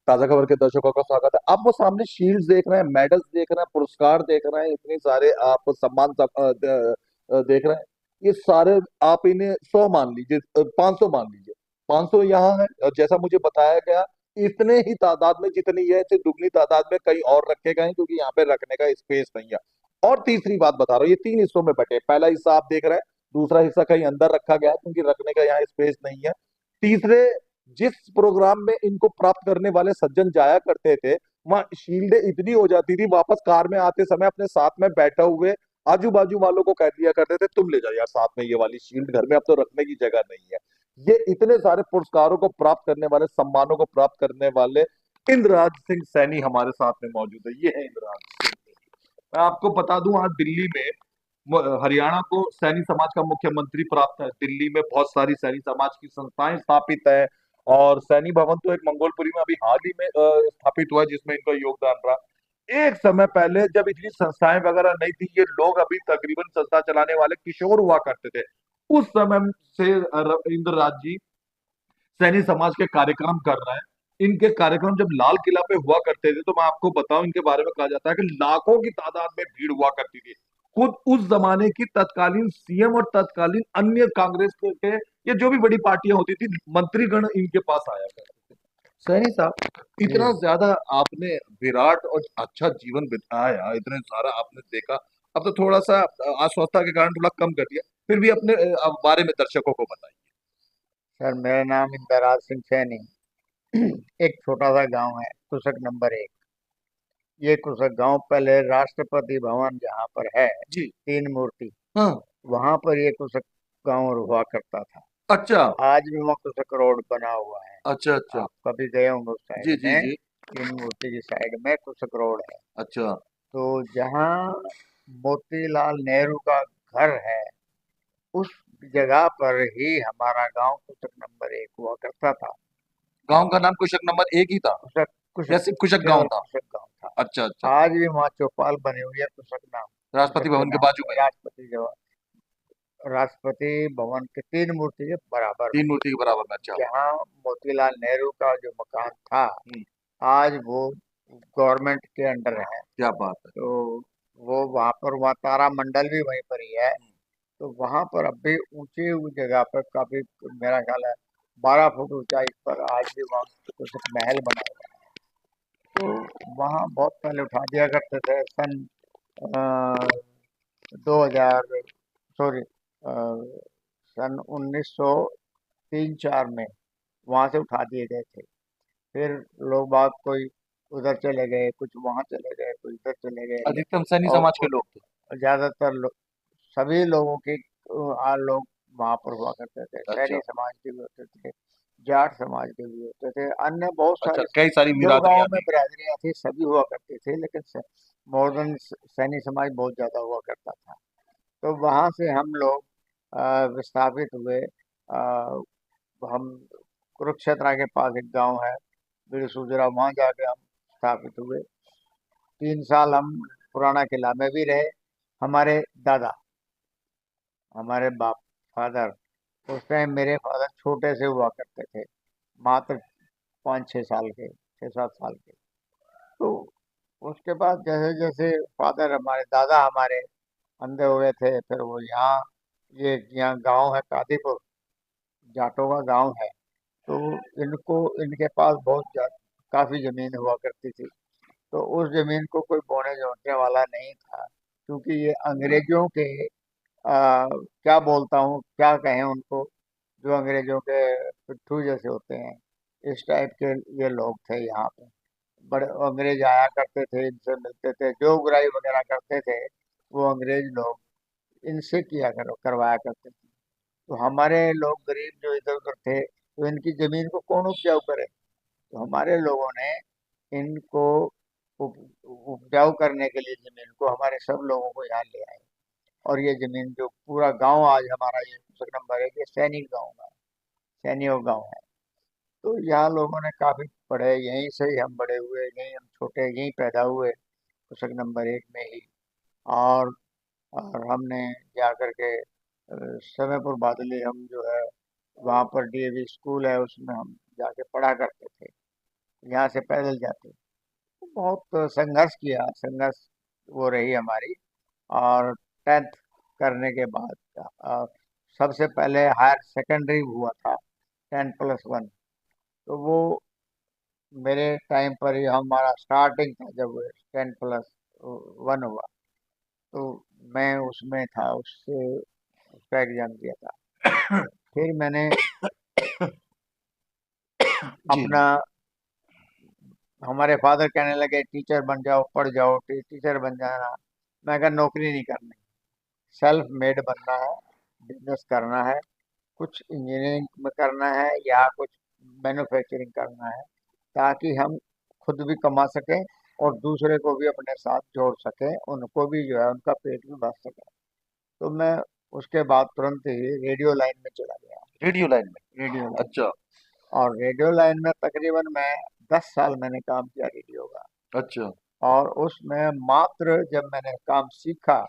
ताजा खबर के दर्शकों का स्वागत है। आप वो सामने शील्ड्स देख रहे हैं, मेडल्स देख रहे हैं, पुरस्कार देख रहे हैं, इतने सारे आप सम्मान देख रहे हैं। ये सारे आप इन्हें 100 मान लीजिए, 500 मान लीजिए। 500 यहाँ है, और जैसा मुझे बताया गया, इतने ही तादाद में जितनी है, इससे दुगनी तादाद में कहीं और रखे गए हैं, क्योंकि यहाँ पे रखने का स्पेस नहीं है। और तीसरी बात बता रहा हूँ, ये 3 हिस्सों में बटे। पहला हिस्सा आप देख रहे हैं, दूसरा हिस्सा कहीं अंदर रखा गया है, क्योंकि रखने का यहाँ स्पेस नहीं है। तीसरे, जिस प्रोग्राम में इनको प्राप्त करने वाले सज्जन जाया करते थे, वहां शील्डें इतनी हो जाती थी, वापस कार में आते समय अपने साथ में बैठे हुए आजू बाजू वालों को कह दिया करते थे, तुम ले जाओ यार साथ में ये वाली शील्ड, घर में अब तो रखने की जगह नहीं है। ये इतने सारे पुरस्कारों को प्राप्त करने वाले, सम्मानों को प्राप्त करने वाले इंद्रराज सिंह सैनी हमारे साथ में मौजूद है। ये है इंद्रराज सिंह। मैं आपको बता दूं, आज दिल्ली में हरियाणा को सैनी समाज का मुख्यमंत्री प्राप्त है। दिल्ली में बहुत सारी सैनी समाज की संस्थाएं स्थापित है, और सैनी भवन तो एक मंगोलपुरी में अभी हाल ही में स्थापित हुआ है, जिसमें इनका योगदान रहा। एक समय पहले जब इतनी संस्थाएं वगैरह नहीं थी, ये लोग अभी तकरीबन संस्था चलाने वाले किशोर हुआ करते थे। उस समय से इंद्रराज जी सैनी समाज के कार्यक्रम कर रहे हैं। इनके कार्यक्रम जब लाल किला पे हुआ करते थे, तो मैं आपको बताऊं, इनके बारे में कहा जाता है कि लाखों की तादाद में भीड़ हुआ करती थी। खुद उस जमाने की तत्कालीन सीएम और तत्कालीन अन्य कांग्रेस के या जो भी बड़ी पार्टियां होती थी, मंत्रीगण इनके पास आया करते थे। सैनी साहब, इतना जी। ज्यादा आपने विराट और अच्छा जीवन बिताया, इतने सारा आपने देखा, अब तो थोड़ा सा अस्वस्थता के कारण थोड़ा कम कर दिया, फिर भी अपने बारे में दर्शकों को बताइए। सर, मेरा नाम इंदराज सिंह सैनी। एक छोटा सा गांव है, कुसक नंबर 1। ये कुसक गांव पहले राष्ट्रपति भवन जहाँ पर है, जी। तीन मूर्ति, हाँ। वहां पर ये कुसक गांव हुआ करता था। अच्छा। आज भी वहाँ कुसक रोड बना हुआ है। अच्छा। अच्छा। आप कभी गए होंगे उस जी साइड जी में? जी। तीन मूर्ति की साइड में कुसक रोड है। अच्छा। तो जहाँ मोतीलाल नेहरू का घर है, उस जगह पर ही हमारा गांव कुसक नंबर 1 हुआ करता था। गांव का नाम कुशक नंबर 1 ही था, कुशक कुशक या सिर्फ कुशक गांव केवल था? कुशक गांव था। अच्छा अच्छा। आज भी वहाँ चौपाल बनी हुई है कुशक नाम, राष्ट्रपति कुशक के भवन के नाम बाजू से, में? राष्ट्रपति भवन के तीन मूर्ति के बराबर तीन में। मूर्ति के बराबर में? अच्छा। जहाँ मोतीलाल नेहरू का जो मकान था, हम्म। आज वो गवर्नमेंट के अंडर है। क्या बात है। तो वो वहाँ पर, वहाँ तारा मंडल भी वहीं पर ही है। तो वहाँ पर अब भी ऊंची जगह पर काफी, मेरा ख्याल है 12 फुट ऊंचाई पर आज भी वहाँ कुछ एक महल बना हुआ है। तो वहाँ बहुत पहले उठा दिया करते थे, सन 2000, सॉरी, सन 1903-4 में वहां से उठा दिए गए थे। फिर लोग बाग कोई उधर चले गए, कुछ वहां चले गए, कुछ इधर चले गए। अधिकतम सैनी और समाज के लोग थे? ज्यादातर सभी लोगों के लोग वहां पर हुआ करते थे। अच्छा। सैनी समाज के भी होते थे, जाट समाज के भी होते थे, अन्य बहुत अच्छा, सारे कई सारी जो गांव बिरादरियां में थी। बिरादरियां थी सभी हुआ करते थे। लेकिन मॉडर्न सैनी समाज बहुत ज्यादा हुआ करता था। तो वहां से हम लोग विस्थापित हुए। हम कुरुक्षेत्र के पास एक गांव है बिरसूजरा, वहां जाके हम स्थापित हुए। 3 साल हम पुराना किला में भी रहे। हमारे दादा, हमारे बाप, फादर, उस टाइम मेरे फादर छोटे से हुआ करते थे, मात्र 5-6 साल के, 6-7 साल के। तो उसके बाद जैसे जैसे फादर, हमारे दादा हमारे अंधे हुए थे, फिर वो यहाँ, ये यहाँ गांव है कादीपुर, जाटों का गांव है। तो इनको, इनके पास काफी जमीन हुआ करती थी। तो उस जमीन को कोई बोने जोतने वाला नहीं था, क्योंकि ये अंग्रेजों के, क्या बोलता हूँ, क्या कहें उनको, जो अंग्रेजों के पिट्ठू जैसे होते हैं, इस टाइप के ये लोग थे यहाँ पे। बड़े अंग्रेज आया करते थे, इनसे मिलते थे, जो बुराई वगैरह करते थे वो अंग्रेज लोग इनसे करवाया करते थे। तो हमारे लोग गरीब जो इधर उधर थे, तो इनकी जमीन को कौन उपजाऊ करे? तो हमारे लोगों ने इनको उपजाऊ करने के लिए जमीन को, हमारे सब लोगों को यहाँ ले आए। और ये जमीन, जो पूरा गांव आज हमारा ये कुशक नंबर 1, ये सैनिक गांव है, सैनियों गांव है। तो यहाँ लोगों ने काफी पढ़े, यहीं से ही हम बड़े हुए, यहीं हम छोटे, यहीं पैदा हुए, कुशक नंबर 1 में ही। और हमने जा करके समयपुर बादली, हम जो है वहाँ पर डीएवी स्कूल है, उसमें हम जाके पढ़ा करते थे। यहाँ से पैदल जाते। बहुत संघर्ष किया, संघर्ष वो रही हमारी। और 10th करने के बाद सबसे पहले हायर सेकेंडरी हुआ था 10+1। तो वो मेरे टाइम पर ही हमारा स्टार्टिंग था जब 10+1 हुआ। तो मैं उसमें था, उससे उसका एग्जाम दिया था। फिर मैंने जी अपना, हमारे फादर कहने लगे टीचर बन जाओ, पढ़ जाओ, टीचर बन जाना। मैं कहा नौकरी नहीं करनी, सेल्फ मेड बनना है, बिजनेस करना है, कुछ इंजीनियरिंग में करना है या कुछ मैन्युफैक्चरिंग करना है, ताकि हम खुद भी कमा सकें और दूसरे को भी अपने साथ जोड़ सकें, उनको भी जो है उनका पेट भी भर सके। तो मैं उसके बाद तुरंत ही रेडियो लाइन में चला गया। रेडियो लाइन में। Radio line. अच्छा। और रेडियो लाइन में तकरीबन मैं 10 साल मैंने काम किया रेडियो का। अच्छा। और उसमें मात्र जब मैंने काम सीखा,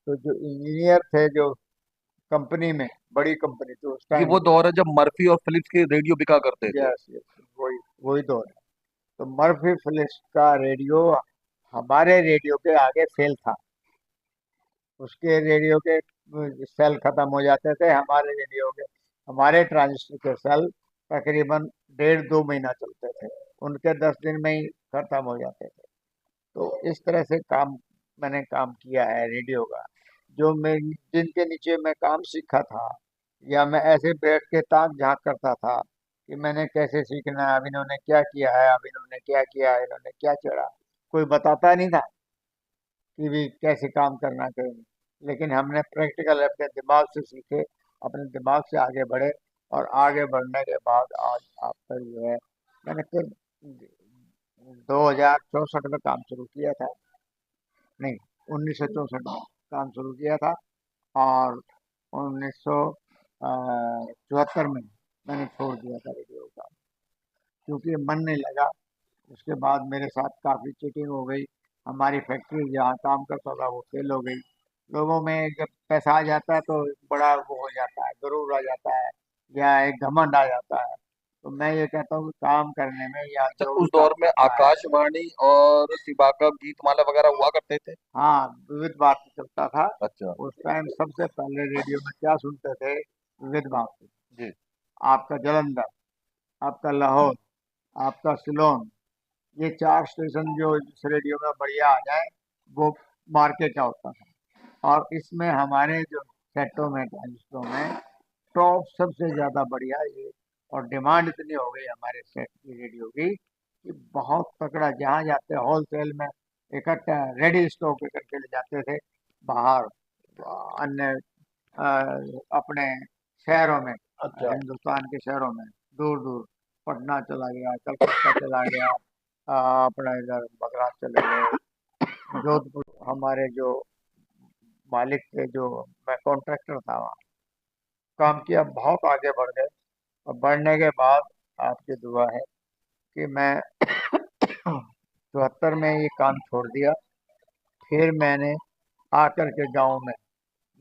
तो जो इंजीनियर थे जो कंपनी में, बड़ी कंपनी थी उस ये टाइम। वो दौर है जब मर्फी और फिलिप्स के रेडियो बिका करते थे। यस यस, वही वही दौर है। तो मर्फी फिलिप्स का रेडियो हमारे रेडियो के आगे फेल था। उसके रेडियो के सेल खत्म हो जाते थे, हमारे रेडियो के, हमारे ट्रांजिस्टर के सेल तकरीबन 1.5-2 महीना चलते थे, उनके 10 दिन में ही खत्म हो जाते थे। तो इस तरह से काम, मैंने काम किया है रेडियो का। जो मैं, जिनके नीचे मैं काम सीखा था, या मैं ऐसे बैठ के ताक झांक करता था कि मैंने कैसे सीखना है, अब इन्होंने क्या किया है, अब इन्होंने क्या किया है, इन्होंने क्या चढ़ा, कोई बताता नहीं था कि भी कैसे काम करना चाहिए। लेकिन हमने प्रैक्टिकल अपने दिमाग से सीखे, अपने दिमाग से आगे बढ़े। और आगे बढ़ने के बाद आज आप पर जो है, मैंने फिर 2064 में काम शुरू किया था, नहीं, 1964 में काम शुरू किया था। और 1974 में मैंने छोड़ दिया था रेडियो का, क्योंकि मन नहीं लगा। उसके बाद मेरे साथ काफ़ी चीटिंग हो गई। हमारी फैक्ट्री जहाँ काम करता था वो फेल हो गई। लोगों में जब पैसा आ जाता है तो बड़ा वो हो जाता है, गुरूर आ जाता है, या एक घमंड आ जाता है। तो मैं ये कहता हूँ कि काम करने में, या अच्छा, जो भी उस काम दौर में करना है। आकाशवाणी और सिबाका गीतमाला वगैरह हुआ करते थे। हाँ, विविध भारती चलता था। अच्छा। उस टाइम सबसे पहले रेडियो में क्या सुनते थे? विविध भारती। जी। आपका जलंधर, आपका लाहौर, आपका सिलोन, ये 4 स्टेशन जो इस रेडियो में बढ़िया आ जाए, वो मार्केट का होता था। और इसमें हमारे जो सेटों में, ट्रांजिस्टरों में टॉप सबसे ज्यादा बढ़िया ये। और डिमांड इतनी हो गई हमारे सेट की, रेडियो की, कि बहुत तकड़ा, जहाँ जाते होलसेल में इकट्ठा रेडी स्टॉक करके ले जाते थे बाहर, अन्य अपने शहरों में, अच्छा। हिंदुस्तान के शहरों में, दूर दूर, पटना चला गया, कलकत्ता चला गया, अपना इधर मद्रास चले गए, जोधपुर। हमारे जो मालिक थे, जो, मैं कॉन्ट्रैक्टर था वहाँ, काम किया, बहुत आगे बढ़ गए। और बढ़ने के बाद आपकी दुआ है कि मैं 74 में ये काम छोड़ दिया। फिर मैंने आकर के गांव में,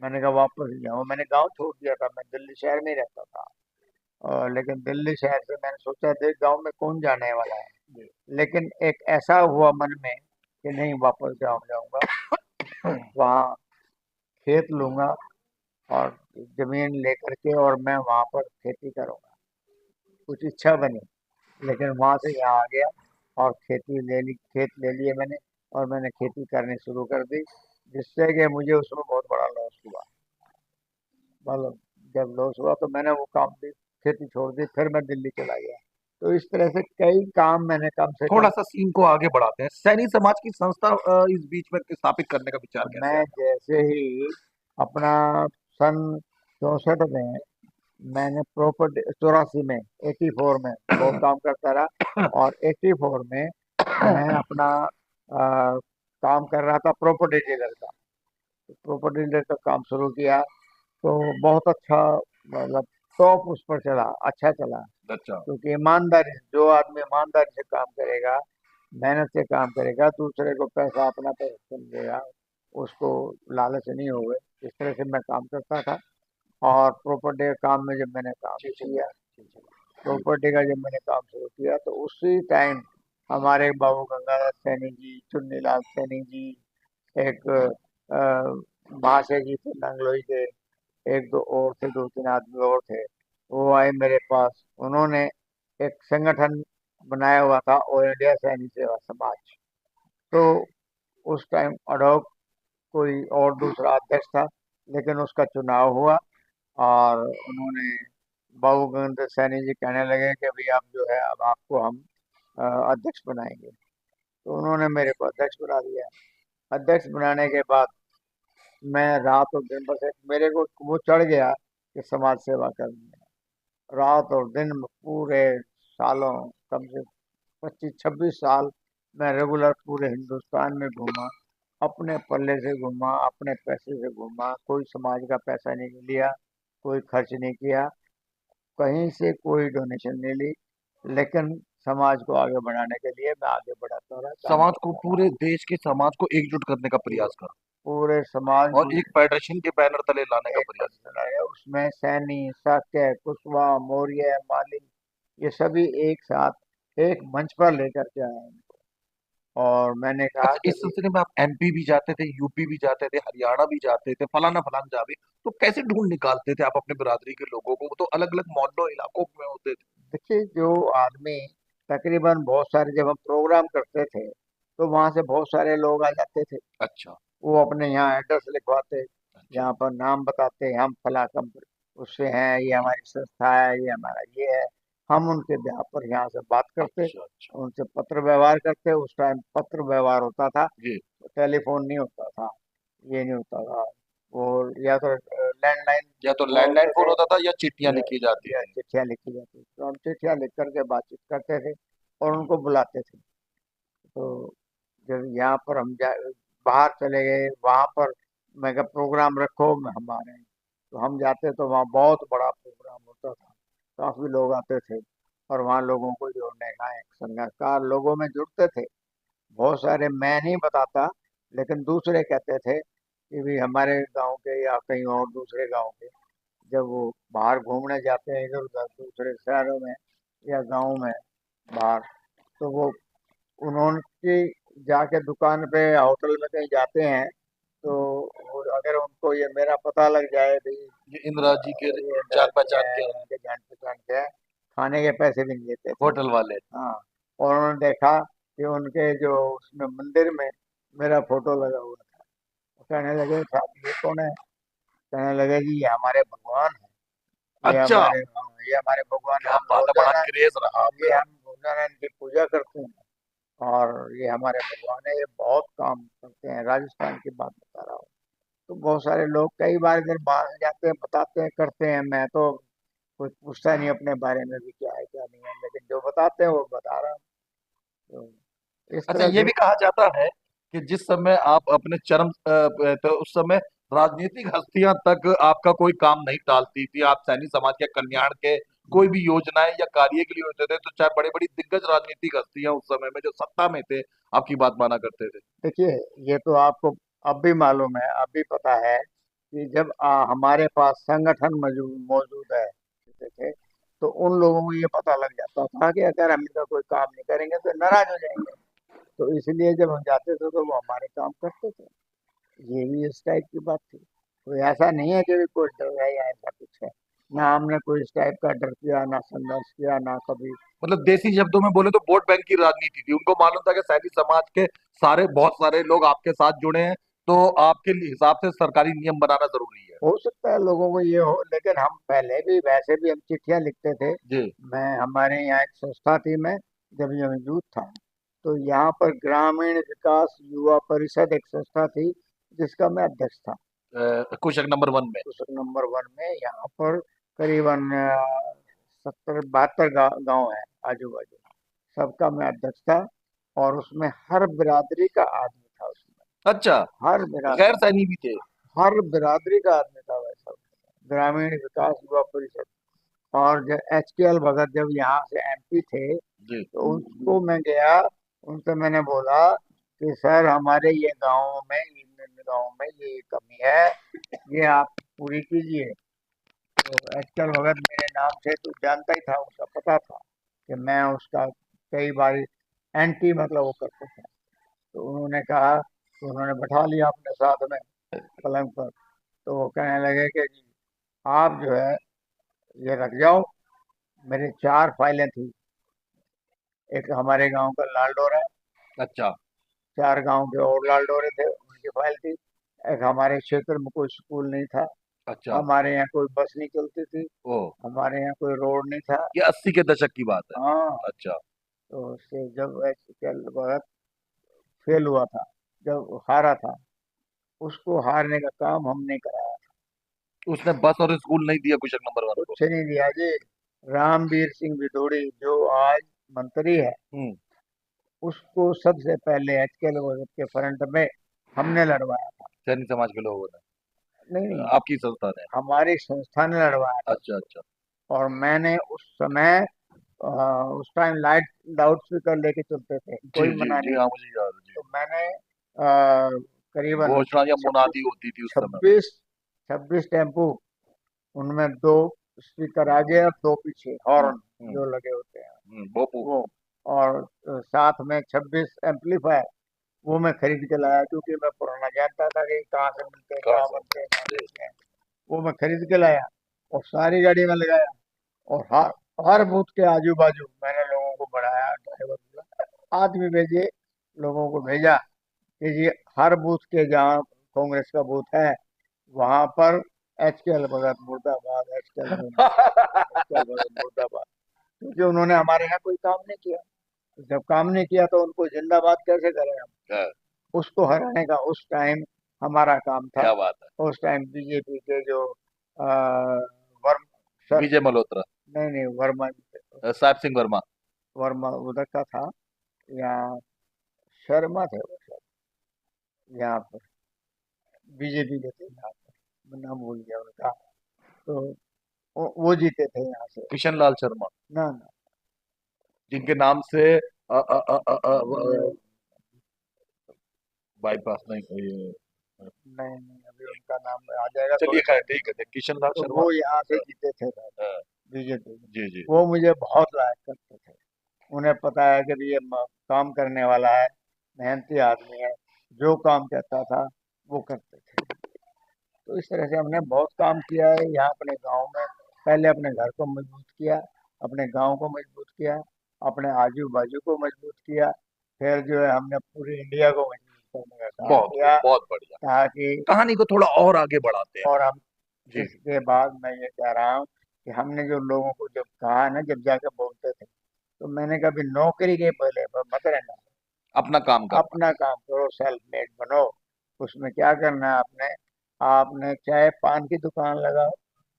मैंने कहा वापस जाऊँ। मैंने गांव छोड़ दिया था, मैं दिल्ली शहर में ही रहता था। लेकिन दिल्ली शहर से मैंने सोचा देख, गांव में कौन जाने वाला है। लेकिन एक ऐसा हुआ मन में कि नहीं, वापस गांव जाऊंगा, वहाँ खेत लूंगा और जमीन लेकर के, और मैं वहाँ पर खेती करूंगा। कुछ इच्छा बनी, लेकिन वहाँ से यहाँ आ गया और खेती ले ली, खेत ले लिए मैंने। और मैंने खेती करनी शुरू कर दी, जिससे कि मुझे उसमें बहुत बड़ा लॉस हुआ। मतलब जब लॉस हुआ तो मैंने वो काम भी, खेती छोड़ दी, फिर मैं दिल्ली चला गया। तो इस तरह से कई काम मैंने कम से थोड़ा कम। सा सीन को आगे बढ़ाते हैं। सैनी समाज की संस्था इस बीच में स्थापित करने का विचार कैसे मैं आया? जैसे ही अपना सन 64 में, मैंने प्रॉपर्टी, 84 में, 84 में बहुत काम करता रहा। और 84 में मैं अपना काम कर रहा था प्रॉपर्टी डीलर का। प्रॉपर्टी डीलर का काम शुरू किया, तो बहुत अच्छा, मतलब टॉप उस पर चला, अच्छा चला। अच्छा। क्योंकि ईमानदारी, जो आदमी ईमानदारी से काम करेगा, मेहनत से काम करेगा, दूसरे को पैसा अपना पैसा समझेगा, उसको लालच नहीं होगा। इस तरह से मैं काम करता था। और प्रॉपर्टी के काम में जब मैंने काम जी जी किया, जी जी। प्रॉपर्टी का जब मैंने काम शुरू किया तो उसी टाइम हमारे बाबू गंगाधर सैनी जी, चुन्नीलाल सैनी जी, एक महाशय जी थे नंगलोई के, एक दो और थे, दो तीन आदमी और थे। वो आए मेरे पास, उन्होंने एक संगठन बनाया हुआ था ऑल इंडिया सैनिक सेवा समाज। तो उस टाइम अडॉक कोई और दूसरा अध्यक्ष था, लेकिन उसका चुनाव हुआ और उन्होंने बाबू गंगाधर सैनी जी कहने लगे कि भाई आप जो है अब आपको हम अध्यक्ष बनाएंगे। तो उन्होंने मेरे को अध्यक्ष बना दिया। अध्यक्ष बनाने के बाद मैं रात और दिन, बस एक मेरे को वो चढ़ गया कि समाज सेवा करनी है। रात और दिन में पूरे सालों, कम से 25-26 साल मैं रेगुलर पूरे हिंदुस्तान में घूमा, अपने पल्ले से घूमा, अपने पैसे से घूमा, कोई समाज का पैसा नहीं लिया, कोई खर्च नहीं किया, कहीं से कोई डोनेशन नहीं ली, लेकिन समाज को आगे बढ़ाने के लिए मैं आगे बढ़ाता रहा, काम समाज को, करता रहा। पूरे देश के समाज को एकजुट करने का प्रयास करा पूरे समाज और एक फेडरेशन के बैनर तले लाने का एक प्रयास बंधन है, उसमें सैनी, साक्य, कुशवाहा, मौर्य, माली, ये सभी एक साथ एक मंच पर लेकर के आए हैं। और मैंने किया। कहा अच्छा, कि इस सिलसिले में आप एमपी भी जाते थे, यूपी भी जाते थे, हरियाणा भी जाते थे, फलाना फलाना जावे, तो कैसे ढूंढ निकालते थे आप अपने बिरादरी के लोगों को? वो तो अलग अलग मोहल्लों इलाकों में होते थे। देखिए, जो आदमी तकरीबन बहुत सारे, जब हम प्रोग्राम करते थे तो वहां से बहुत सारे लोग आ जाते थे। अच्छा। वो अपने यहाँ एड्रेस लिखवाते, अच्छा। यहाँ पर नाम बताते, हम फला कंपनी उससे हैं, ये हमारी संस्था है, ये हमारा ये है। हम उनके ब्याह पर यहाँ से बात करते, अच्छा। अच्छा। उनसे पत्र व्यवहार करते। उस टाइम पत्र व्यवहार होता था, जी। टेलीफोन नहीं होता था, ये नहीं होता था। वो या तो लैंडलाइन या तो लैंडलाइन बोलते फोन थे होता था या चिट्ठियां या, लिखी जाती या थी। चिट्ठियाँ लिखी जाती थी। तो हम चिट्ठियाँ लिख करके बातचीत करते थे और उनको बुलाते थे। तो जब यहाँ पर हम बाहर चले गए, वहां पर मैं कहा प्रोग्राम रखो, हम आ रहे हैं। तो हम जाते तो वहाँ बहुत बड़ा प्रोग्राम होता था, काफी लोग आते थे और वहाँ लोगों को जोड़ने का एक संस्कार, लोगों में जुड़ते थे। बहुत सारे मैं नहीं बताता, लेकिन दूसरे कहते थे कि भी हमारे गांव के या कहीं और दूसरे गांव के, जब वो बाहर घूमने जाते हैं इधर उधर दूसरे शहरों में या गांव में बाहर, तो वो उन्होंने जाके दुकान पे या होटल में कहीं जाते हैं, तो अगर उनको ये मेरा पता लग जाए भाई ये इंदिरा जी के ये जान दर्जी पहचान है, के इनके जान पहचान के है, खाने के पैसे भी नहीं देते थे। होटल वाले। हाँ। और उन्होंने देखा कि उनके जो उसमें मंदिर में मेरा फोटो लगा हुआ था। वो कहने लगे साहब ये कौन है? कहने लगे जी ये हमारे भगवान है, अच्छा। ये हमारे भगवान है, क्या बात है, बड़ा क्रेज रहा ये आपका। हम रोजाना इनकी पूजा करते हैं और ये हमारे भगवान है, ये बहुत काम करते हैं। राजस्थान की बात बता रहा हूँ। तो बहुत सारे लोग कई बार इधर बाहर जाते हैं, बताते हैं, करते हैं। मैं तो कुछ पूछता नहीं अपने बारे में भी क्या है क्या नहीं है, लेकिन जो बताते हैं वो बता रहा हूँ। तो इस अच्छा, तरह ये से भी कहा जाता है कि जिस समय आप अपने चरम तो उस समय राजनीतिक हस्तियां तक आपका कोई काम नहीं टालती थी। आप सैनी समाज के कल्याण के कोई भी योजनाएं या कार्य के लिए होते थे, तो चाहे बड़ी बड़ी दिग्गज राजनीतिक हस्तियां उस समय में जो सत्ता में थे, आपकी बात माना करते थे। देखिए, ये तो आपको अब भी मालूम है, अब भी पता है कि जब हमारे पास संगठन मौजूद मौजूद है थे, तो उन लोगों को ये पता लग जाता था कि अगर हम इनका कोई काम नहीं करेंगे तो नाराज हो जाएंगे। तो इसलिए जब हम जाते थे तो वो हमारे काम करते थे। ये भी इस टाइप की बात थी। तो ऐसा नहीं है कि भी कोई डर है या ऐसा कुछ है। ना हमने कोई इस टाइप का डर किया, ना संघर्ष किया, ना कभी। मतलब देसी शब्दों में बोले तो वोट बैंक की राजनीति थी। उनको मालूम था कि सैनी समाज के बहुत सारे लोग आपके साथ जुड़े हैं, तो आपके हिसाब से सरकारी नियम बनाना जरूरी है। हो सकता है लोगों को ये हो, लेकिन हम पहले भी वैसे भी हम चिट्ठियां लिखते थे। जी। मैं हमारे यहाँ एक संस्था थी, मैं जब ये यूथ था तो यहाँ पर ग्रामीण विकास युवा परिषद एक संस्था थी जिसका मैं अध्यक्ष था। क्वेश्चन नंबर 1 में। दूसरे नंबर वन में यहाँ पर करीबन 70-72 गांव है आजू बाजू, सबका मैं अध्यक्ष था। और उसमें हर बिरादरी का आदमी था उसमें, अच्छा। हर गैर बिरादरी, सैनी भी थे। हर बिरादरी का आदमी था वैसा। ग्रामीण विकास युवा परिषद। और जब HKL भगत जब यहाँ से MP थे, जी। तो उनको मैं गया, उनसे मैंने बोला कि सर हमारे ये गांव में, इन गांव में ये कमी है, ये आप पूरी कीजिए। तो एचकेएल भगत मेरे नाम से तो जानता ही था, उसका पता था कि मैं उसका कई बार एंटी मतलब वो करते थे। तो उन्होंने कहा, तो उन्होंने बैठा लिया अपने साथ में पलंग पर। तो वो कहने लगे कि जी आप जो है ये रख जाओ। मेरी 4 फाइलें थी। एक हमारे गांव का लाल डोरा, अच्छा 4 गांव के और लाल डोरे थे, उनकी फाइल थी। एक हमारे क्षेत्र में कोई स्कूल नहीं था, अच्छा। हमारे यहाँ कोई बस नहीं चलती थी, ओ, हमारे यहाँ कोई रोड नहीं था। ये 80 के दशक की बात है। हाँ। अच्छा। तो उससे जब एचकेएल भगत फेल हुआ था, जब वो हारा था, उसको हारने का काम हमने कराया। उसने बस और स्कूल नहीं दिया कुशक नंबर 1 को। कुछ नहीं दिया जी। रामवीर सिंह भिदोड़ी जो आज मंत्री है, हम्म। उसको सबसे पहले एचकेएल भगत के फ्रंट में हमने लड़वाया था। सैनी समाज के लोगों नहीं ने, नहीं, आपकी संस्था ने। हमारी संस्था ने लड़वाया था। अच्छा अच्छा। और मैंने उस समय अ, उस टाइम लाउड स्पीकर लेके चलते थे, जी कोई जी मना जी, नहीं हाँ था। मुझे याद है जी। तो मैंने करीबन घोषणा या छब्बीस मुनादी होती थी उस समय। छब्बीस 26 टेम्पू, उनमें 2 स्पीकर आगे और 2 पीछे हम्म हॉर्न हम्म जो लगे होते हैं भोपू। वो। और साथ में 26 एम्पलीफायर, वो मैं खरीद के लाया, क्योंकि मैं पुराना जानता था कि कहाँ से मिलते हैं, कहाँ कहाँ से? बनते हैं, कहाँ जी। मिलते हैं। वो मैं खरीद के लाया और सारी गाड़ी में लगाया। और हर बूथ के आजू बाजू मैंने लोगों को बढ़ाया, ड्राइवर आदमी भेजे, लोगों को भेजा कि जी हर बूथ के जहाँ कांग्रेस का बूथ है, वहां पर एचकेएल भगत मुर्दाबाद, एचकेएल भगत मुर्दाबाद, एचकेएल भगत मुर्दाबाद। क्योंकि उन्होंने हमारे यहाँ कोई काम नहीं किया। तो जब काम नहीं किया तो उनको जिंदाबाद कैसे करें हम? हाँ, उसको हराने का उस टाइम हमारा काम था। क्या बात है। उस टाइम बीजेपी के जो वर्म सर, विजय मल्होत्रा। नहीं नहीं, वर्मा, साहब सिंह वर्मा। वर्मा उधर का था, या शर्मा थे वो सर, यहाँ पर बीजेपी के थे यहाँ पर, मैं नाम भूल गया उनका। तो वो जीते थे यहाँ से। किशन लाल शर्मा, ना ना, जिनके नाम से बाईपास नहीं ये। नहीं नहीं, अभी उनका नाम आ जाएगा चलिए थोड़ी खैर देर में। ठीक है, किशन लाल तो शर्मा। वो यहाँ से जीते थे सर, हाँ, बीजेपी में। जी जी। वो मुझे बहुत लायक करते थे। उन्हें पता है कि भी ये काम करने वाला है, मेहनती आदमी है, जो काम कहता था वो करते थे। तो इस तरह से हमने बहुत काम किया है यहाँ अपने गांव में। पहले अपने घर को मजबूत किया, अपने गांव को मजबूत किया, अपने आजू बाजू को मजबूत किया, फिर जो है हमने पूरी इंडिया को मजबूत करने का काम बहुत खूब, किया, बहुत बढ़िया। ताकि। कहानी को थोड़ा और आगे बढ़ाते हैं। और हम, जी। इसके बाद मैं ये कह रहा हूँ कि हमने जो लोगों को जब कहा ना, जब जाके बोलते थे, तो मैंने कभी नौकरी के पहले मत रहना, अपना काम करना। अपना काम करो, सेल्फ मेड बनो। उसमें क्या करना है आपने? आपने चाहे पान की दुकान लगाओ,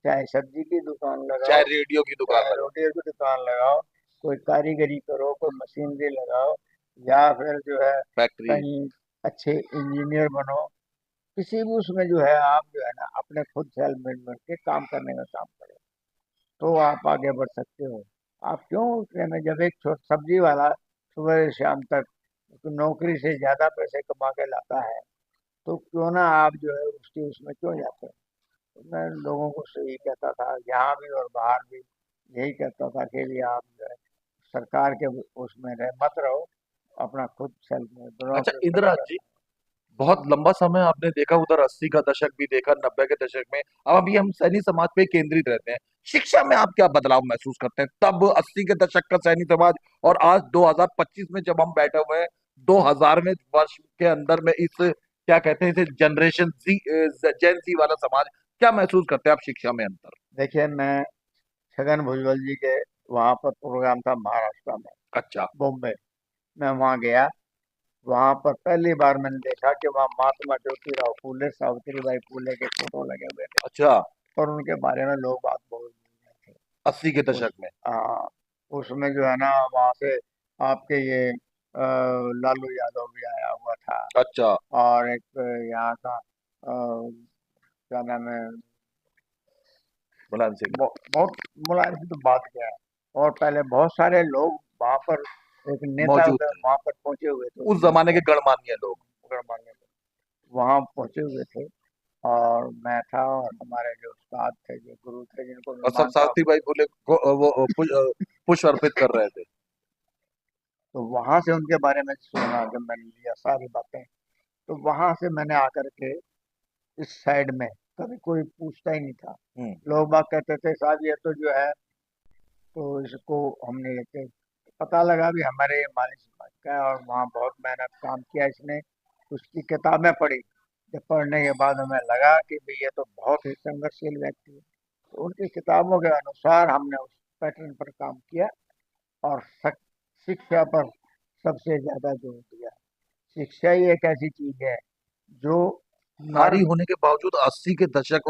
चाहे सब्जी की दुकान चाहे लगाओ, रेडियो की दुकान चाहे लगा। रोटी की दुकान लगाओ, कोई कारीगरी करो, कोई मशीनरी लगाओ, या फिर जो है फैक्ट्री। कहीं अच्छे इंजीनियर बनो। किसी भी उसमें जो है आप जो है ना अपने खुद सेल्फ मेड बन के काम करने का काम करो, तो आप आगे बढ़ सकते हो। आप क्यों उतने में, जब एक सब्जी वाला सुबह से शाम तक नौकरी से ज्यादा पैसे कमा के लाता है, तो क्यों ना आप जो है उसकी उसमें क्यों जाते हैं? तो मैं लोगों को यही कहता था, यहाँ भी और बाहर भी यही कहता था कि भी आप जो है सरकार के उसमें रह मत रहो, अपना खुद सेल्फ में बनो, अच्छा क्योंकि इंदिरा जी, बहुत लंबा समय आपने देखा, उधर 80 का दशक भी देखा, 90 के दशक में, अब अभी हम सैनी समाज पे केंद्रित रहते हैं। शिक्षा में आप क्या बदलाव महसूस करते हैं, तब 80 के दशक का सैनी समाज और आज 2025 में जब हम बैठे हुए हैं, 2000वें वर्ष के अंदर में, इस क्या कहते हैं इसे, जनरेशन जी, जेन जी वाला समाज, क्या महसूस करते हैं आप शिक्षा में अंतर? देखिए, मैं छगन भुजबल जी के वहाँ पर प्रोग्राम था महाराष्ट्र में, अच्छा बॉम्बे, मैं वहाँ गया। वहां पर पहली बार मैंने देखा कि वहाँ महात्मा ज्योतिराव फूले, सावित्री बाई फूले के फोटो लगे हुए थे, अच्छा। और उनके बारे में लोग बात बोल रहे थे। 80 के उस दशक में। हाँ, उसमें जो है ना वहाँ से आपके ये लालू यादव भी आया हुआ था, अच्छा। और एक यहाँ का क्या नाम है, मुलायम सिंह। बहुत मुलायम सिंह तो बात किया है। और पहले बहुत सारे लोग वहाँ पर, एक नेता मौजूद उधर थे, वहाँ पर पहुंचे हुए थे उस उस दिन जमाने पर, के गणमान्य लोग। पकड़ मारने को वहाँ पहुंचे हुए थे। और मैं था, और हमारे जो उस्ताद थे, जो गुरु थे, जिनको मैं और सब मानता हूँ। सावित्रीबाई फुले को वो पुष्प अर्पित कर रहे थे। तो वहां से उनके बारे में सुना, जब मैंने लिया सारी बातें, तो वहां से मैंने आकर के इस साइड में कभी कोई पूछता ही नहीं था। हम्म। लोग बात कहते थे साहब ये तो जो है, तो इसको हमने लेके पता लगा भी हमारे ये माली समाज का है, और वहाँ बहुत मेहनत काम किया इसने। उसकी किताबें पढ़ी, जब पढ़ने के बाद हमें लगा कि भाई ये तो बहुत ही संघर्षशील व्यक्ति है। तो उनकी किताबों के अनुसार हमने उस पैटर्न पर काम किया, और शिक्षा पर सबसे ज्यादा जोर दिया। शिक्षा ही एक ऐसी चीज है जो हर, नारी होने के बावजूद 80 के दशक,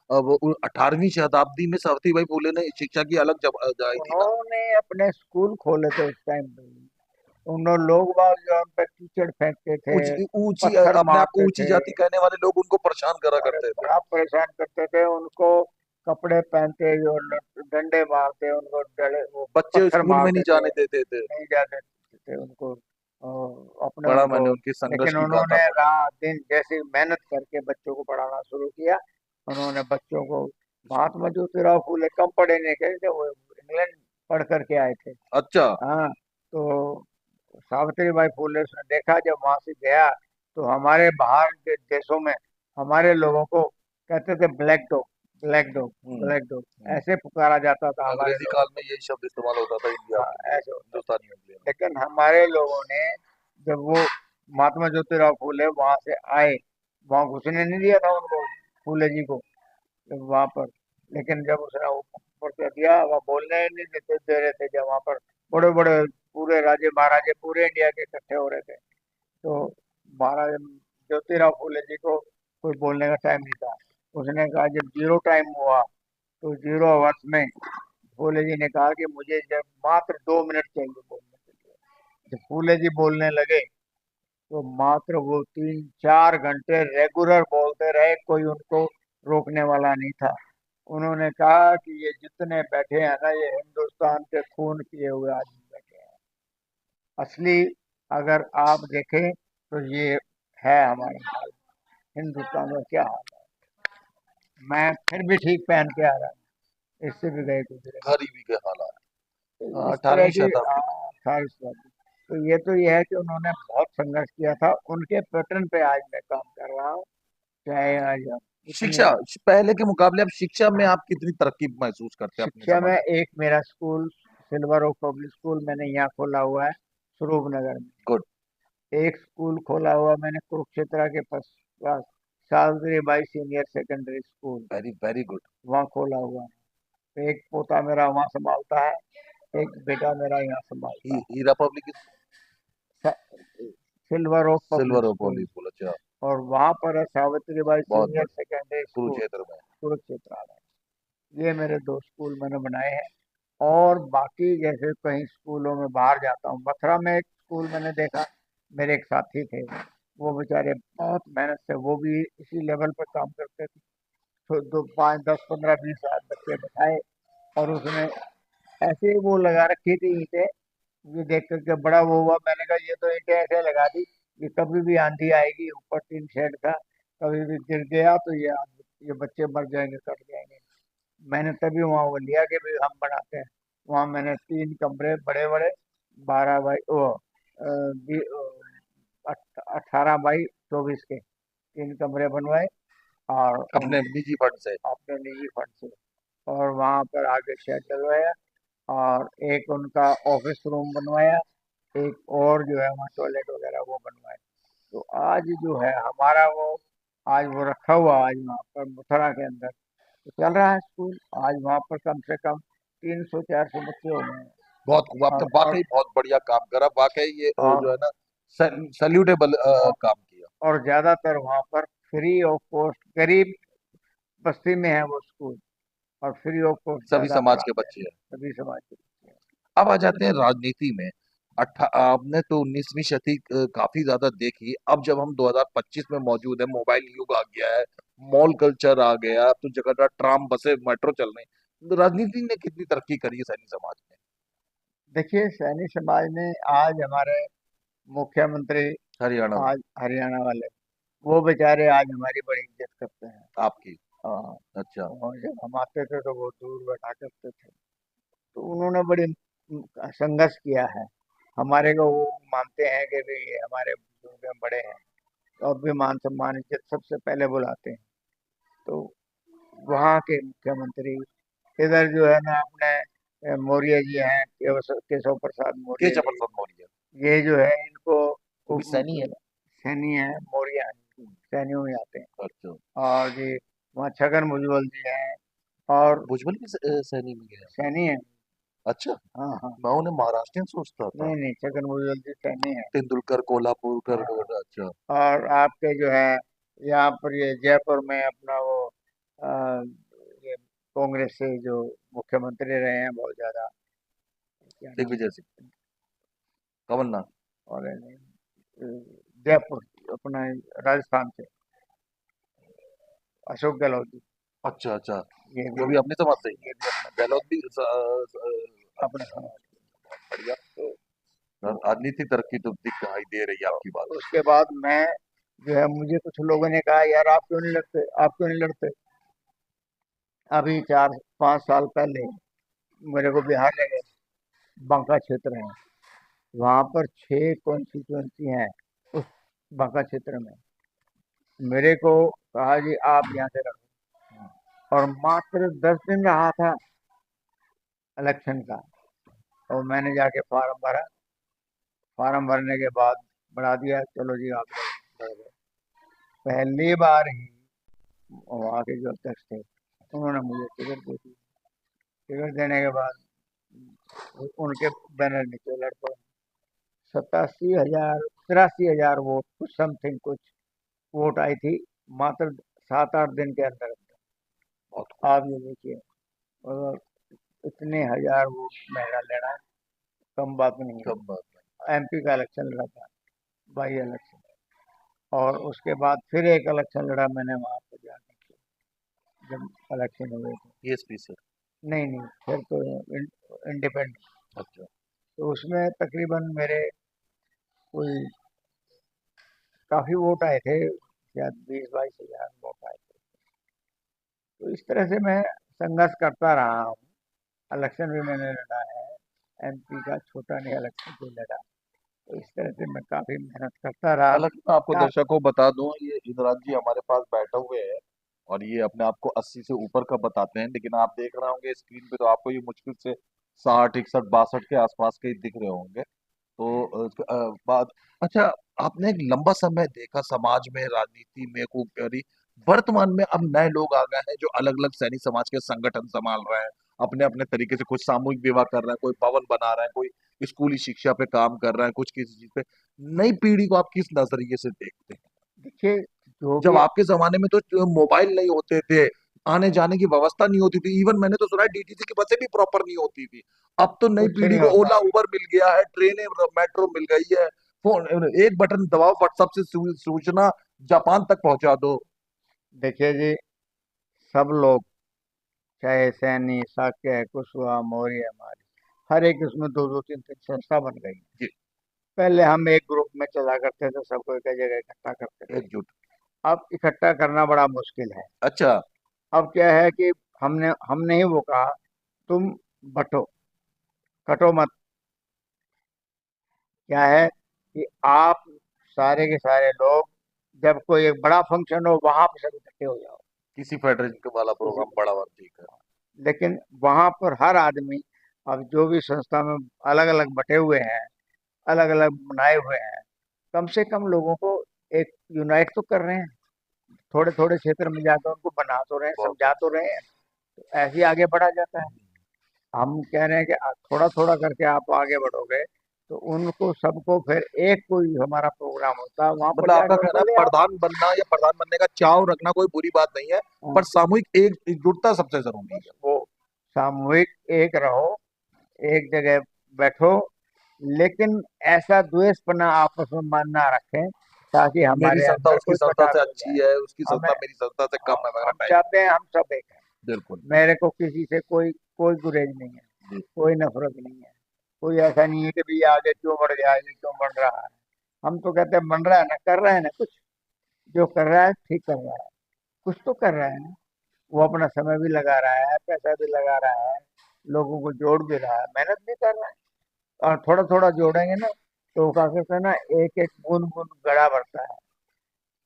18वीं शताब्दी में सावित्रीबाई फुले ने शिक्षा की अलग जगाई थी ना। उन्होंने अपने स्कूल खोले थे उस टाइम पे। उन लोग बाग जो हम पे कीचड़ फेंकते थे, ऊंची पत्थर अपने आप को मारते ऊंची थे, जाति कहने वाले लोग उनको परेशान करा और करते थे। बड़ा परेशान करते थे उनको। कपड़े पहनते जो डंडे मारते उनको, डले वो बच्चे पत्थर स्कूल में नहीं मारते थे, जाने देते थे। नहीं जाते थे उनको, अपने बड़ा उनको। मैंने उनकी संघर्ष लेकिन की गाथा उन्होंने पढ़ी। रात दिन जैसे मेहनत करके बच्चों को पढ़ाना शुरू किया। उन्होंने बच्चों को, महात्मा ज्योतिराव फूले कम पढ़े नहीं थे, वो इंग्लैंड पढ़ करके आए थे। अच्छा। हाँ, तो सावित्रीबाई फुले उसने देखा, जब वहां से गया, तो हमारे बाहर के देशों में हमारे लोगों को कहते थे ब्लैक डॉग, ब्लैक डॉग, हम्म। ब्लैक डॉग, हम्म। ऐसे पुकारा जाता था हमारे अंग्रेजी लोगों काल में यही शब्द इस्तेमाल होता था इंडिया को। के हाँ, लिए, ऐसे होता था। हिंदुस्तानियों के लिए। लेकिन हमारे लोगों ने, जब वो महात्मा ज्योतिराव फुले वहां से आए, वहां घुसने नहीं दिया था उनको, फुले जी को, वहां पर। लेकिन जब उसने ऊपर कर दिया, वह बोलने ही नहीं देते, दे रहे थे, जब वहां पर बड़े बड़े पूरे राजे महाराजे पूरे इंडिया के इकट्ठे हो रहे थे, तो महाराज ज्योतिराव फुले जी को कोई बोलने का टाइम नहीं था। उसने कहा, जब जीरो टाइम हुआ, तो जीरो आवर्स में फूले जी ने कहा कि मुझे जब मात्र 2 मिनट चाहिए बोलने के लिए। जब फूले जी बोलने लगे, तो मात्र वो 3-4 घंटे रेगुलर बोलते रहे, कोई उनको रोकने वाला नहीं था। उन्होंने कहा कि ये जितने बैठे हैं ना, ये हिंदुस्तान के खून पिए हुए आदमी बैठे हैं। असली अगर आप देखें, तो ये है हमारे हाल, हिंदुस्तान में क्या हाल है। मैं फिर भी ठीक पहन के आ रहा हूँ, इससे भी गए गुजरे। गरीबी के हालात। तो इस तरह 18वीं की शताब्दी। खारिश बात। तो ये है कि उन्होंने बहुत संघर्ष किया था, उनके पैटर्न पे आज मैं काम कर रहा हूँ। चाहे आज हम इतने, शिक्षा, पहले के मुकाबले अब शिक्षा में आप कितनी तरक्की महसूस करते हैं अपने शिक्षा में समाज में? एक मेरा school, Silver Oak Public School, मैंने यहाँ खोला हुआ है स्वरूप नगर में। गुड। एक स्कूल खोला हुआ मैंने कुरुक्षेत्र के पास, Savitri Bai senior secondary school, very very good. वहाँ खोला हुआ है। एक पोता मेरा वहाँ संभालता है, एक बेटा मेरा यहाँ संभालता हीरा पब्लिक है, Silver Oak Public Silver School. Public school, अच्छा। और वहाँ पर है सावित्रीबाई बहुत सीनियर बढ़िया। सेकेंडरी स्कूल, कुरुक्षेत्र में। कुरुक्षेत्र में। ये मेरे 2 स्कूल मैंने बनाए हैं। और बाकी जैसे कहीं स्कूलों में बाहर जाता हूँ, मथुरा में एक स्कूल मैंने देखा, मेरे एक साथी थे, वो बेचारे बहुत मेहनत से, वो भी इसी लेवल पर काम करते थे। तो 5, 10, 15, 20 बच्चे बैठाए, और उसने ऐसे ही वो लगा रखी थी ईंटें। ये देख करके बड़ा वो हुआ, मैंने कहा ये तो ईंटें ऐसे लगा दी कि कभी भी आंधी आएगी, ऊपर टीन शेड का, कभी भी गिर गया तो ये बच्चे मर जाएंगे, कट जाएंगे। मैंने तभी वहाँ वो लिया कि भाई हम बनाते हैं। वहाँ मैंने 3 कमरे बड़े बड़े, 12 बाई 18 बाई 24 के 3 कमरे बनवाए, और अपने निजी फंड से। अपने निजी फंड से। और वहाँ पर आगे शेड डलवाया, और एक उनका ऑफिस रूम बनवाया, एक और जो है वहाँ टॉयलेट वगैरह वो बनवाए। तो आज जो है हमारा वो, आज वो रखा हुआ, आज वहाँ पर मथुरा के अंदर तो चल रहा है स्कूल। आज वहाँ पर कम से कम 300-400 बच्चे हो गए हैं। बहुत आपने और और वाकई बहुत बढ़िया काम करा, वाकई ये जो है और ना, सल्यूटेबल काम किया। और ज्यादातर वहाँ पर फ्री ऑफ कॉस्ट, गरीब बस्ती में है वो स्कूल, और फ्री ऑफ कॉस्ट सभी ज्यादा समाज के पढ़ाते हैं, बच्चे हैं। सभी समाज के बच्चे हैं। अब आ जाते हैं राजनीति में। आपने तो 19वीं शती काफी ज्यादा देखी। अब जब हम 2025 में मौजूद है, मोबाइल युग आ गया है, मॉल कल्चर आ गया, अब तो जगह जगह ट्राम, बसें, मेट्रो चल रही हैं। तो राजनीति ने कितनी तरक्की करी है सैनिक समाज में? देखिए, सैनिक समाज में आज हमारे मुख्यमंत्री, हरियाणा में। आज हरियाणा वाले वो बेचारे आज हमारी बड़ी इज्जत करते हैं। आपकी? हाँ, अच्छा। और जब हम आते थे तो वो दूर बैठा करते थे। तो उन्होंने बड़ी संघर्ष किया है। हमारे को वो मानते हैं कि भी ये हमारे बुजुर्ग हैं, बड़े हैं, तो अब भी मान सम्मान इज्जत सबसे पहले बुलाते हैं। तो वहाँ के मुख्यमंत्री, इधर जो है ना अपने मौर्य जी हैं, केशव प्रसाद के मौर्य जी, जबरदस्त मौर्य? ये जो है इनको वो भी सैनी है ना? सैनी है, मौर्य हैं, सैनियों में आते हैं। अच्छा। और जी वहाँ छगन भुजबल जी हैं, और भुजबल भी सैनी में गया? सैनी है। अच्छा। हाँ हाँ। मैं उन्हें महाराष्ट्रियन सोचता था। नहीं नहीं, छगन भुजबल जी सैनी है। तेंदुलकर कोल्हापुरकर। हाँ। अच्छा। और आपके जो है यहाँ पर ये जयपुर में अपना वो ये कांग्रेस से जो मुख्यमंत्री रहे हैं बहुत ज्यादा, क्या नाम दिग्विजय सिंह, कमलनाथ। और जयपुर, अपना राजस्थान से अशोक गहलोत जी, अच्छा अच्छा। ये वो भी भी अपनी समझ से ही है। ये भी अपना गहलोत भी अपना अच्छा। समाज। बहुत बढ़िया। तो, राजनीति तरक्की तो दिखाई दे रही है तो आपकी बात से। उसके बाद मैं जो है, मुझे कुछ लोगों ने कहा यार आप क्यों नहीं लड़ते, आप क्यों नहीं लड़ते। अभी 4-5 साल पहले मेरे को बिहार ले गए, बांका क्षेत्र है, वहां पर 6 कॉन्स्टिट्यूंसी हैं उस बांका क्षेत्र में। मेरे को कहा जी आप यहाँ से लड़ो, और मात्र 10 दिन रहा था इलेक्शन का, और मैंने जाके फार्म भरा। फार्म भरने के बाद बढ़ा दिया, चलो जी आप लड़ गए। पहली बार ही वहाँ के जो अध्यक्ष थे उन्होंने मुझे टिकट दे दी। टिकट देने के बाद उनके बैनर नीचे लड़ पड़ा। 87,000, 83,000 वोट कुछ समथिंग, कुछ वोट आई थी मात्र 7-8 दिन के अंदर। बहुत आप ये देखिए, और इतने हजार वोट मेरा लेना कम बात नहीं कम बात है। एमपी का इलेक्शन लड़ा था, बाई इलेक्शन, और उसके बाद फिर एक इलेक्शन लड़ा मैंने वहां पर जाकर के, जब इलेक्शन हुए थे। नहीं। एसपी से? नहीं नहीं, फिर तो इंडिपेंडेंट। अच्छा। तो उसमें तकरीबन मेरे कोई काफी वोट आए थे, शायद 20-22 हजार वोट आए थे। तो इस तरह से मैं संघर्ष करता रहा हूँ। इलेक्शन भी मैंने लड़ा है, एमपी का छोटा नहीं इलेक्शन भी लड़ा। तो इस तरह से मैं काफी मेहनत करता रहा। हालांकि मैं आपको क्या। दर्शकों को बता दूं, ये इंद्राज जी हमारे पास बैठे हुए हैं और ये अपने आप को 80 से ऊपर का बताते हैं, लेकिन आप देख रहे होंगे स्क्रीन पे तो आपको ये मुश्किल से 60, 61, 62 के आसपास के ही दिख रहे होंगे। तो बात, अच्छा, आपने एक लंबा समय देखा समाज में, राजनीति में, खूब प्यारी, वर्तमान में अब नए लोग आ गए हैं जो अलग अलग सैनिक समाज के संगठन संभाल रहे हैं, अपने अपने तरीके से, कुछ सामूहिक विवाह कर रहे हैं, कोई भवन बना रहे हैं, कोई स्कूली शिक्षा पे काम कर रहे हैं, कुछ किसी चीज पे। नई पीढ़ी को आप किस नजरिए से देखते हैं? देखिए, जो जब भी आपके जमाने में तो मोबाइल नहीं होते थे, आने जाने की व्यवस्था नहीं होती थी, इवन मैंने तो सुना है डीटीसी की बसें भी प्रॉपर नहीं होती थी। अब तो नई कुछ पीढ़ी नहीं को होता ओला है। उबर मिल गया है, ट्रेनें मेट्रो मिल गई है, फोन एक बटन दबाओ, व्हाट्सएप से सूचना जापान तक पहुंचा दो। देखिए जी, सब लोग, चाहे सैनी, साक्य, कुशवाहा, मौर्य, हमारे हर एक उसमें दो दो तीन तीन संस्था बन गई। जी। पहले हम एक ग्रुप में चला करते थे, सबको एक जगह इकट्ठा करते थे। एकजुट। अब इकट्ठा करना बड़ा मुश्किल है। अच्छा। अब क्या है कि हमने ही वो कहा, तुम बटो, कटो मत। क्या है कि आप सारे के सारे लोग, जब कोई एक बड़ा फंक्शन हो वहां पर सब इकट्ठे हो जाओ। किसी फेडरेशन वाला किसी प्रोग्राम बड़ा हुआ, ठीक है। लेकिन वहां पर हर आदमी, अब जो भी संस्था में अलग अलग बटे हुए हैं, अलग अलग बनाए हुए हैं, कम से कम लोगों को एक यूनाइट तो कर रहे हैं। थोड़े थोड़े क्षेत्र में जाकर उनको बना तो रहे हैं, बहुत समझा तो रहे हैं। तो ऐसे ही आगे बढ़ा जाता है। अच्छा। हम कह रहे हैं कि थोड़ा थोड़ा करके आप आगे बढ़ोगे, तो उनको सबको फिर एक कोई हमारा प्रोग्राम होता है वहां पर मतलब आपका जाके कहना उनको है ले आओ। प्रधान बनना या प्रधान बनने का चाव रखना कोई बुरी बात नहीं है, हाँ, पर सामूहिक एकजुटता सबसे जरूरी बस है। वो सामूहिक एक रहो, एक जगह बैठो, लेकिन ऐसा द्वेषपना आपस में मन ना रखें, ताकि मेरी हमारे संस्था अंदर उसकी कोई संस्था कटाव से हो अच्छी जाए। है, उसकी हमें संस्था मेरी संस्था से कम है, वगैरह हम टाइप। चाहते हैं हम सब एक हैं। बिल्कुल। मेरे को किसी से कोई कोई गुरेज नहीं है, जी। कोई नफरत नहीं है। कोई ऐसा नहीं है कि भैया आगे क्यों बढ़ गया, ये क्यों बढ़ रहा है। हम तो कहते हैं बन रहा है ना, कर रहे हैं ना कुछ, जो कर रहा है ठीक कर रहा है, कुछ तो कर रहा है ना। वो अपना समय भी लगा रहा है, पैसा भी लगा रहा है, लोगों को जोड़ भी रहा है, मेहनत भी कर रहा है। और थोड़ा थोड़ा जोड़ेंगे ना, तो क्या कहते हैं ना, एक एक बूंद बूंद घड़ा भरता है,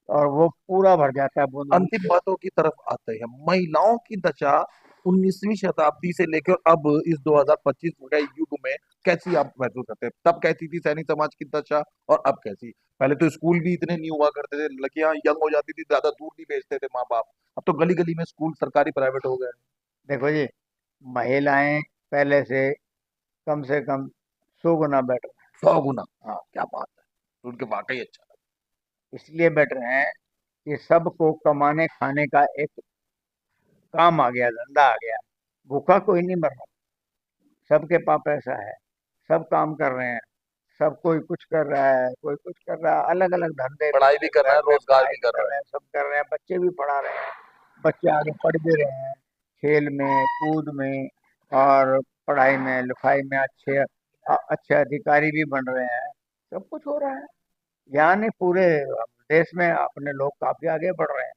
और वो पूरा भर जाता है बूंद बूंद अंतिम से। बातों की तरफ आते हैं। महिलाओं की दशा 19वीं शताब्दी से लेकर अब इस 2025 के युग में कैसी आप महसूस करते हैं? तब कैसी थी सैनिक समाज की दशा और अब कैसी? पहले तो स्कूल भी इतने नहीं हुआ करते थे, लड़कियां यंग हो जाती थी, ज्यादा दूर नहीं भेजते थे माँ बाप। अब तो गली गली में स्कूल सरकारी प्राइवेट हो गए। देखो जी, महिलाएं पहले से कम 100 गुना बेटर। 100 गुना। हाँ, क्या बात है, सुन के वाकई अच्छा लगा। इसलिए बेटर हैं कि सबको कमाने खाने का एक काम आ गया, धंधा आ गया। भूखा कोई नहीं मर रहा, सबके पास पैसा है, सब काम कर रहे हैं, सब कोई कुछ कर रहा है, कोई कुछ कर रहा है, अलग अलग धंधे पढ़ाई भी बिजनेस, कर रहा घर है, में रोजगार पढ़ाई भी भी कर कर रहा रहे हैं, सब कर रहे हैं, बच्चे भी पढ़ा रहे हैं, बच्चे आगे पढ़ भी रहे हैं, खेल में कूद में और पढ़ाई में लिखाई में अच्छे अधिकारी भी बन रहे हैं। सब कुछ हो रहा है, यानी पूरे देश में अपने लोग काफी आगे बढ़ रहे हैं,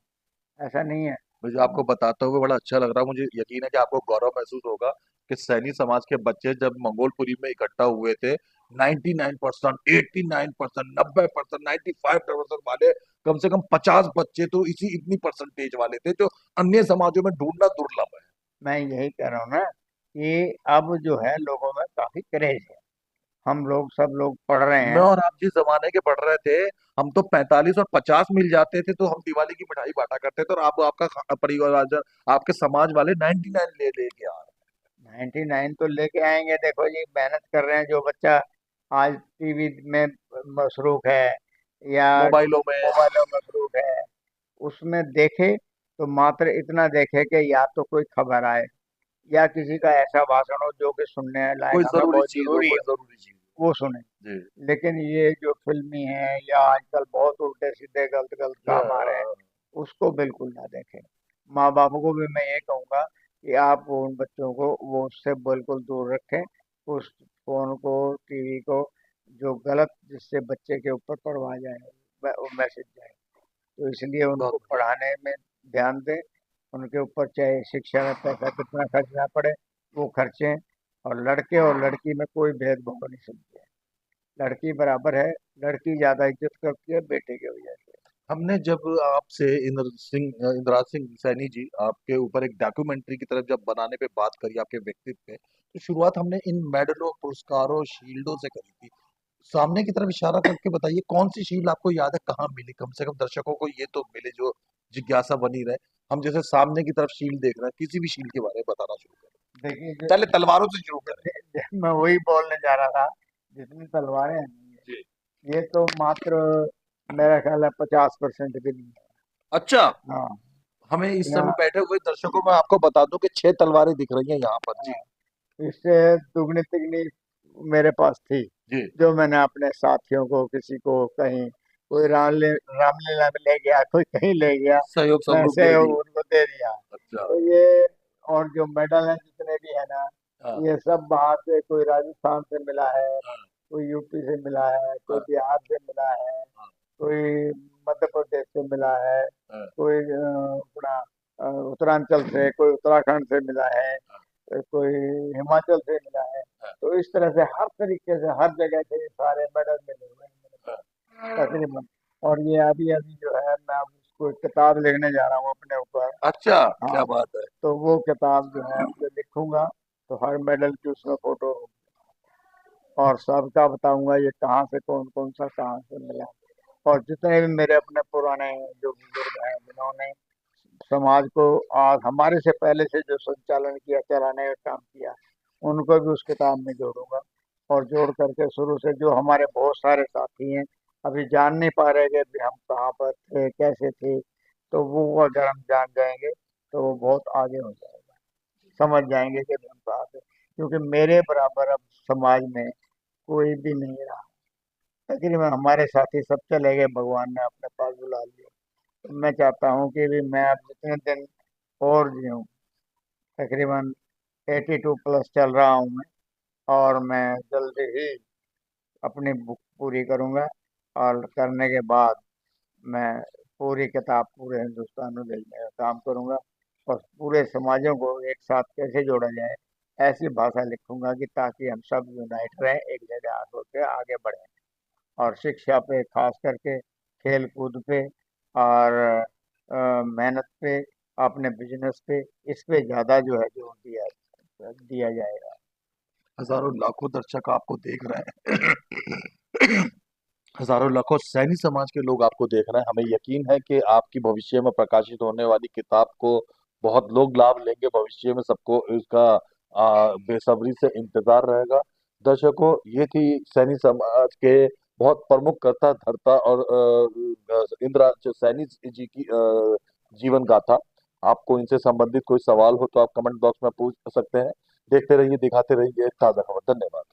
ऐसा नहीं है। मुझे आपको बताते हुए बड़ा अच्छा लग रहा है। मुझे यकीन है कि आपको गौरव महसूस होगा कि सैनी समाज के बच्चे जब मंगोलपुरी में इकट्ठा हुए थे, 99%, 89%, 90%, 95% वाले, कम से कम 50 बच्चे तो इसी इतनी परसेंटेज वाले थे, जो अन्य समाजों में ढूंढना दुर्लभ है। मैं यही कह रहा हूँ ना कि अब जो है लोगों में काफी क्रेज है, हम लोग सब लोग पढ़ रहे मैं हैं। और आप जिस जमाने के पढ़ रहे थे, हम तो 45 और 50 मिल जाते थे तो हम दिवाली की मिठाई बांटा करते थे, और आप आपका परिवार, आपके समाज वाले 99 ले लेके आ रहे 99 तो लेके आएंगे। देखो जी, मेहनत कर रहे हैं जो बच्चा आज टीवी में मसरूफ है या हैं मोबाइलों में। मोबाइलों में मसरूफ है, उसमें देखे तो मात्र इतना देखे कि या तो कोई खबर आए या किसी का ऐसा भाषण हो जो कि सुनने कोई लायक हमें जरूरी बहुत चीज हो, जरूरी कोई हो, जरूरी चीज वो सुने। हो जी। लेकिन ये जो फिल्मी है या आजकल बहुत उल्टे सीधे गलत गलत काम आ रहे हैं, उसको बिल्कुल ना देखें। माँ बाप को भी मैं ये कहूँगा कि आप उन बच्चों को वो उससे बिल्कुल दूर रखें, उस फोन को, टीवी को, जो गलत जिससे बच्चे के ऊपर प्रभाव जाए, वो मैसेज जाए। तो इसलिए बहुत उनको बढ़िया। पढ़ाने में ध्यान दें, उनके ऊपर चाहे शिक्षा में पैसा कितना खर्चना पड़े वो खर्चें, और लड़के और लड़की में कोई भेदभाव नहीं समझे, लड़की बराबर है, लड़की ज्यादा इज्जत करती है बेटे की वजह से। हमने जब आपसे इंदिरा सिंह सैनी जी, आपके ऊपर एक डॉक्यूमेंट्री की तरफ जब बनाने पे बात करी, आपके व्यक्तित्व पे, तो शुरुआत हमने इन मेडलों, पुरस्कारों, शील्डों से करी थी। सामने की तरफ इशारा करके बताइए, कौन सी शील्ड आपको याद है, कहाँ मिली? कम से कम दर्शकों को ये तो मिले, जो जिज्ञासा बनी रहे। हम जैसे सामने की तरफ शील्ड देख रहे हैं, किसी भी शील्ड के बारे में बताना शुरू करें। देखिए पहले तलवारों से शुरू करें। मैं वही बोलने जा रहा था, जितनी तलवारें हैं जी। ये तो मात्र मेरा ख्याल है 50% भी नहीं है। अच्छा। हाँ, हमें इस समय यहाँ, बैठे हुए दर्शकों में आपको बता दूं कि 6 तलवारें दिख रही हैं यहाँ पर हाँ, जी। इससे दुगनी तिगनी मेरे पास थी, जी। जो मैंने अपने साथियों को, किसी को कहीं, कोई रामलीला में ले गया, कोई कहीं ले गया, सहयोग मैं स्वरूप दे सहयोग दी। उनको दे दिया। अच्छा। तो ये, और जो मेडल हैं जितने भी है ना, हाँ। ये सब बाहर से, कोई राजस्थान से मिला है, हाँ। कोई यूपी से मिला है, कोई हाँ। बिहार से मिला है, हाँ। कोई मध्य प्रदेश से मिला है, हाँ। कोई अपना उत्तरांचल से, कोई उत्तराखंड से मिला है, हाँ। कोई हिमाचल से मिला है। हाँ। तो इस तरह से हर तरीके से हर जगह से ये सारे मेडल मिले हुए हैं मेरे हाँ। पास तकरीबन। और ये अभी अभी जो है, मैं अब इसको एक किताब लिखने जा रहा हूँ अपने ऊपर। अच्छा। क्या हाँ, बात है। तो वो किताब जो है जो लिखूंगा, तो हर मेडल की उसमें फोटो, और सबका बताऊंगा ये कहाँ से, कौन कौन सा कहाँ से मिला। और जितने भी मेरे अपने पुराने जो बुजुर्ग हैं जिन्होंने समाज को आज हमारे से पहले से जो संचालन किया, चलाने का काम किया, उनको भी उस किताब में जोड़ूंगा। और जोड़ करके शुरू से जो हमारे बहुत सारे साथी हैं अभी जान नहीं पा रहे कि भी हम कहाँ पर थे, कैसे थे, तो वो अगर हम जान जाएंगे तो वो बहुत आगे हो जाएगा, समझ जाएंगे कि भी हम कहाँ थे। क्योंकि मेरे बराबर अब समाज में कोई भी नहीं रहा, तकरीबन हमारे साथी सब चले गए, भगवान ने अपने पास बुला लिया। तो मैं चाहता हूँ कि भी मैं अब जितने दिन और जीऊँ, तकरीबन 82 प्लस चल रहा हूँ मैं, और मैं जल्दी ही अपनी बुक पूरी करूँगा, और करने के बाद मैं पूरी किताब पूरे हिंदुस्तान में भेजने का काम करूंगा। और पूरे समाजों को एक साथ कैसे जोड़ा जाए, ऐसी भाषा लिखूंगा कि ताकि हम सब यूनाइट रहें, एक जगह हाथ होकर आगे बढ़ें। और शिक्षा पे खास करके, खेल कूद पे, और मेहनत पे, अपने बिजनेस पे, इस पे ज्यादा जो है जोर दिया दिया जाएगा। हजारों लाखों दर्शक आपको देख रहे हैं। हजारों लाखों सैनी समाज के लोग आपको देख रहे हैं। हमें यकीन है कि आपकी भविष्य में प्रकाशित होने वाली किताब को बहुत लोग लाभ लेंगे। भविष्य में सबको इसका बेसब्री से इंतजार रहेगा। दर्शकों, ये थी सैनी समाज के बहुत प्रमुख कर्ता धर्ता और इंदिरा सैनी जी की जीवन गाथा। आपको इनसे संबंधित कोई सवाल हो तो आप कमेंट बॉक्स में पूछ सकते हैं। देखते रहिए, दिखाते रहिए ताजा खबर। धन्यवाद।